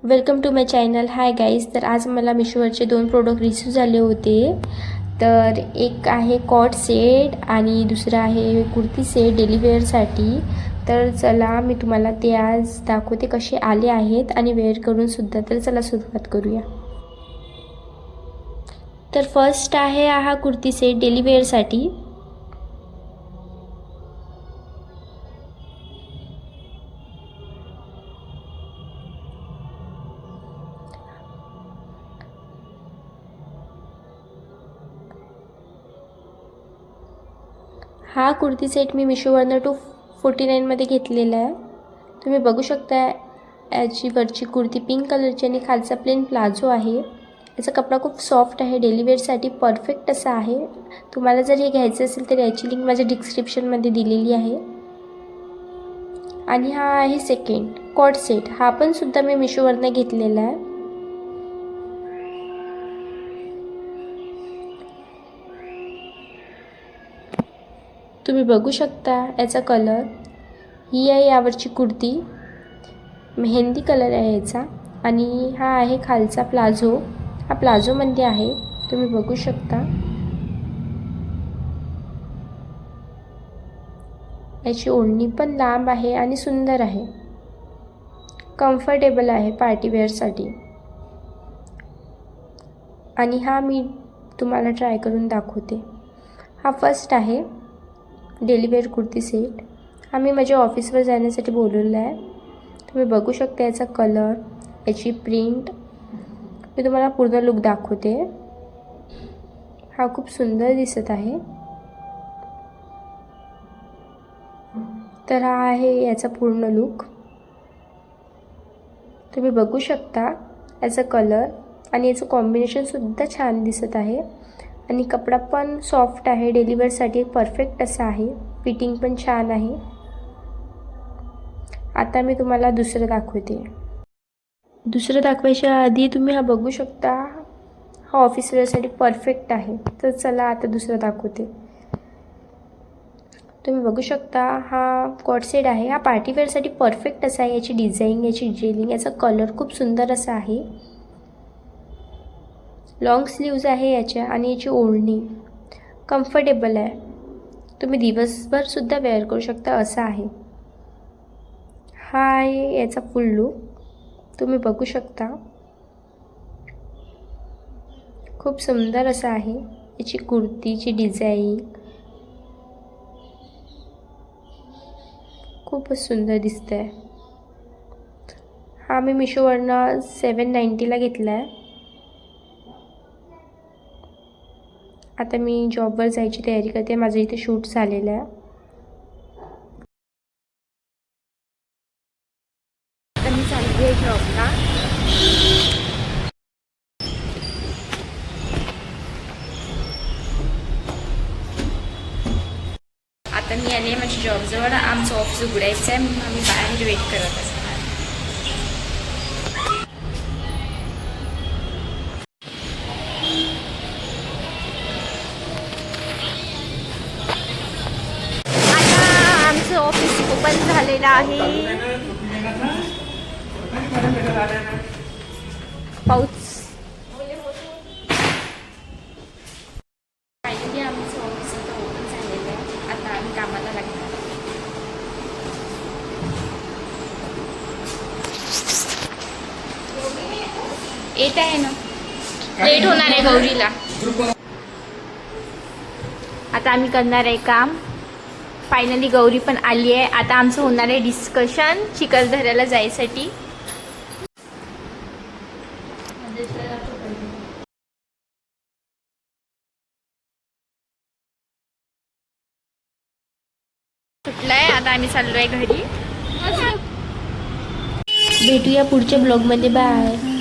Welcome to my channel. Hi guys. तर आज मला मिशोवरचे 2 प्रोडक्ट रिसीव झाले होते. तर एक आहे कॉट सेट आणि दुसरा आहे कुर्ती सेट डेली वेअरसाठी. तर चला मी तुम्हाला ते आज दाखवते कसे आले आहेत आणि वेअर करूनसुद्धा. तर चला सुरुवात करूया. तर फर्स्ट आहे हा कुर्ती सेट डेली वेअरसाठी. हा कुर्ती सेट मी मिशोवरनं 249मध्ये घेतलेला आहे. तुम्ही बघू शकता याची वरची कुर्ती पिंक कलरची आणि खालचा प्लेन प्लाझो आहे. याचा कपडा खूप सॉफ्ट आहे. डेली वेअरसाठी परफेक्ट असा आहे. तुम्हाला जर हे घ्यायचं असेल तर याची लिंक माझ्या डिस्क्रिप्शनमध्ये दिलेली आहे. आणि हा आहे सेकंड कॉट सेट. हा पण सुद्धा मी मिशोवरनं घेतलेला आहे. तुम्ही बघू शकता याचा कलर. ही आहे यावरची कुर्ती. मेहंदी कलर आहे याचा. आणि हा आहे खालचा प्लाझो. हा प्लाझोमध्ये आहे. तुम्ही बघू शकता. याची ओढणी पण लांब आहे आणि सुंदर आहे. कम्फर्टेबल आहे पार्टीवेअरसाठी. आणि हा मी तुम्हाला ट्राय करून दाखवते. हा फर्स्ट आहे डेली वेअर कुर्ती सेट. हा मी माझ्या ऑफिसवर जाण्यासाठी बोलवलेला आहे. तुम्ही बघू शकता याचा कलर, याची प्रिंट. मी तुम्हाला पूर्ण लुक दाखवते. हा खूप सुंदर दिसत आहे. तर हा आहे याचा पूर्ण लुक. तुम्ही बघू शकता याचा कलर आणि याचं कॉम्बिनेशनसुद्धा छान दिसत आहे. आणि कपडा पण सॉफ्ट आहे. डेली वेअरसाठी परफेक्ट असा आहे. फिटिंग पण छान आहे. आता मी तुम्हाला दुसरं दाखवते. दुसरं दाखवायच्या आधी तुम्ही हा बघू शकता. हा ऑफिस वेअरसाठी परफेक्ट आहे. तर चला आता दुसरं दाखवते. तुम्ही बघू शकता हा कॉट सेट आहे. हा पार्टीवेअरसाठी परफेक्ट असा आहे. याची डिझाईन, याची डिटेलिंग, याचा कलर खूप सुंदर असा आहे. लॉंग स्लीव्ज आहे याच्या आणि याची ओढणी कम्फर्टेबल आहे. तुम्ही दिवसभरसुद्धा वेअर करू शकता असं आहे. हा आहे याचा फुल लुक. तुम्ही बघू शकता. खूप सुंदर असा आहे. याची कुर्तीची डिझाईन खूपच सुंदर दिसतं आहे. हा मी मिशोवरनं 790ला घेतला आहे. आता मी जॉबवर जायची तयारी करते. माझं इथे शूट झालेलं आहे. आता मी चालली आहे जॉबला. आता मी आले माझ्या जॉबजवळ. आमचं ऑफिस उघडायचं आहे म्हणून आम्ही बाहेर वेट करत असणार. आता आमचं ऑफिस ओपन झालेलं आहे. पाऊस फायनली आमचं ऑफिस आता ओपन झालेलं आहे. आता आम्ही कामाला लागणार. येत आहे ना. लेट होणार आहे गौरीला. आता आम्ही करणार आहे काम. फायनली गौरी पण आली आहे. आता आमचं होणार आहे डिस्कशन चिखलदऱ्याला जायसाठी. सुटलाय. आता आम्ही चाललो आहे घरी. भेटूया पुढच्या ब्लॉगमध्ये. बाय.